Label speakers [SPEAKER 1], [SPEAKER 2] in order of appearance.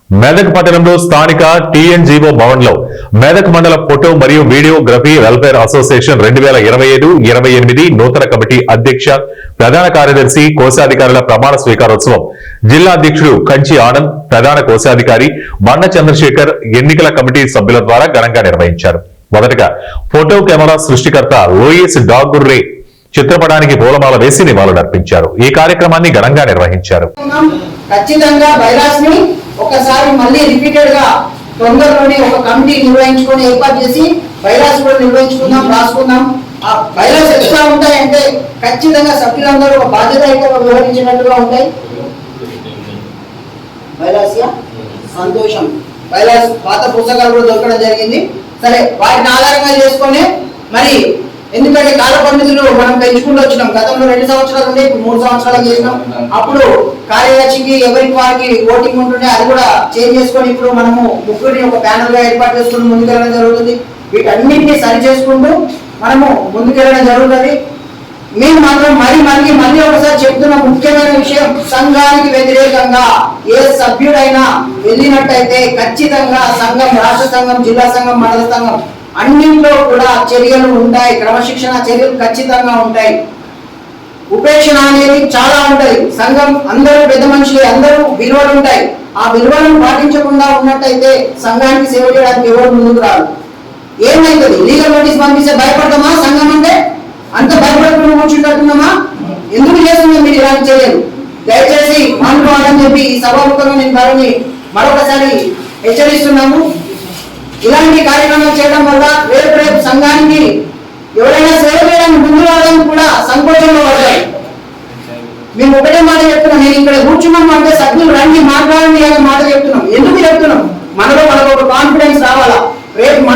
[SPEAKER 1] మెదక్ పట్టణంలో స్థానిక టీఎన్జీఓ భవన్లో మెదక్ మండల ఫోటో మరియు వీడియోగ్రఫీ వెల్ఫేర్ అసోసియేషన్ 2027-28 నూతన కమిటీ అధ్యక్ష ప్రధాన కార్యదర్శి కోశాధికారుల ప్రమాణ స్వీకారోత్సవం జిల్లా అధ్యక్షుడు కంచి ఆనంద్ ప్రధాన కోశాధికారి బండ చంద్రశేఖర్ ఎన్నికల కమిటీ సభ్యుల ద్వారా ఘనంగా నిర్వహించారు. మొదటగా ఫోటో కెమెరా సృష్టికర్త లూయిస్ డాగుర్రే చిత్రపటానికి పూలమాల వేసి నివాళులర్పించారు. ఈ కార్యక్రమాన్ని ఘనంగా నిర్వహించారు.
[SPEAKER 2] ఖచ్చితంగా వైరస్ ని ఒకసారి మళ్ళీ రిపీటెడ్ గా తొందరలోనే ఒక కమిటీ నిర్వహించుకొని ఏర్పాటు చేసి వైరస్ కూడా నిర్వహించుకుందాం, రాసుకుందాం. ఆ వైరస్ ఎట్లా ఉంటాయంటే ఖచ్చితంగా సభ్యులందరూ ఒక బాధ్యతగా వ్యవహరించినట్టుగా ఉంటాయి. వైరస్ సంతోషం వైరస్ పాత పుస్తకాలు కూడా దొరకడం జరిగింది. సరే, వాటిని ఆధారంగా చేసుకొని మరి ఎందుకంటే కాల పరిమితులు మనం పెంచుకుంటూ వచ్చినాం. గతంలో 2 సంవత్సరాలు ఉండే, ఇప్పుడు 3 సంవత్సరాలు చేసినాం. అప్పుడు కార్యదర్శికి ఎవరికి వారికి ఓటింగ్ ఉంటుండే, అది కూడా చేంజ్ చేసుకొని ఇప్పుడు మనము ముగ్గురిని ఒక ప్యానల్ గా ఏర్పాటు చేసుకుని ముందుకెళ్ళడం జరుగుతుంది. వీటన్నింటినీ సరి చేసుకుంటూ మనము ముందుకెళ్ళడం జరుగుతుంది. మేము మాత్రం మళ్ళీ ఒకసారి చెప్తున్న ముఖ్యమైన విషయం, సంఘానికి వ్యతిరేకంగా ఏ సభ్యుడైనా వెళ్ళినట్టయితే ఖచ్చితంగా సంఘం, రాష్ట్ర సంఘం, జిల్లా సంఘం, మండల సంఘం అన్నింటిలో కూడా చర్యలు ఉంటాయి. క్రమశిక్షణ చర్యలు ఖచ్చితంగా ఉంటాయి. ఉపేక్షణ అనేది చాలా ఉంటాయి. సంఘం అందరూ పెద్ద మనుషులు, అందరూ విలువలు ఉంటాయి. ఆ విలువలను పాటించకుండా ఉన్నట్టయితే సంఘానికి సేవ చేయడానికి ఎవరు ముందుకు రాదు. ఏమైతుంది? లీగల్ నోటీస్ పంపిస్తే భయపడతామా? సంఘం అంటే అంత భయపడకుండా కూర్చుంటున్నామా? ఎందుకు చేస్తున్నాం మీరు ఇలాంటి చర్యలు? దయచేసి మానుకోవాలని చెప్పి ఈ సభాముఖంగా నేను వారిని మరొకసారి హెచ్చరిస్తున్నాము. ఇలాంటి కార్యక్రమాలు చేయడం వల్ల రేపు సంఘానికి ఎవరైనా సేవ చేయడానికి ముందు రావడానికి కూడా సంకోచంలో పడతారు. మేము ఒకటే మాట చెప్తున్నాం, నేను ఇక్కడ కూర్చున్నాము అంటే సభ్యులు రండి మాట్లాడండి అనే మాట చెప్తున్నాం. ఎందుకు చెప్తున్నాం? మనకు ఒక కాన్ఫిడెన్స్ రావాలా. రేపు మన